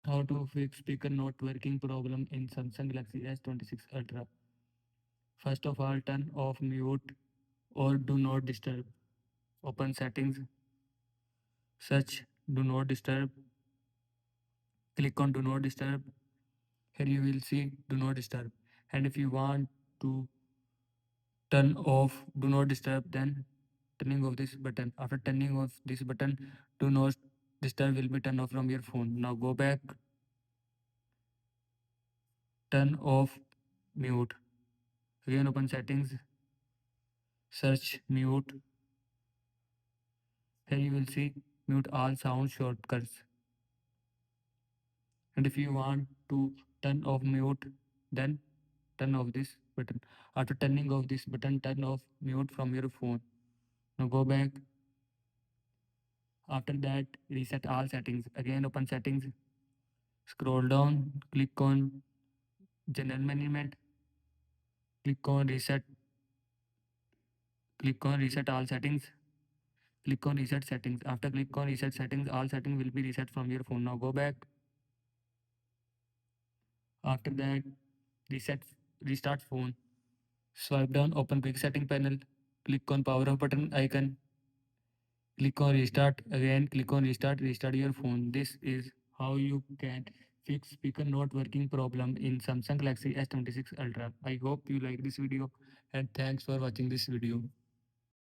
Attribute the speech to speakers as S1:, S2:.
S1: How to fix speaker not working problem in Samsung Galaxy S26 Ultra. First of all, turn off mute or do not disturb. Open settings, search do not disturb, click on do not disturb. Here you will see do not disturb. And if you want to turn off do not disturb, then turning off this button. After turning off this button, do not disturb will be turned off from your phone. Now go back, turn off mute. Again open settings, search mute. Here you will see mute all sound shortcuts. And if you want to turn off mute, then turn off this button. After turning off this button, turn off mute from your phone. Now go back. After that, reset all settings. Again open settings, scroll down, click on general management, click on reset, click on reset all settings, click on reset settings. After click on reset settings, all settings will be reset from your phone. Now go back. After that, reset, restart phone. Swipe down, open quick setting panel, click on power off button icon, click on restart. Again, click on restart, restart your phone. This is how you can fix speaker not working problem in Samsung Galaxy S26 Ultra. I hope you like this video and thanks for watching this video.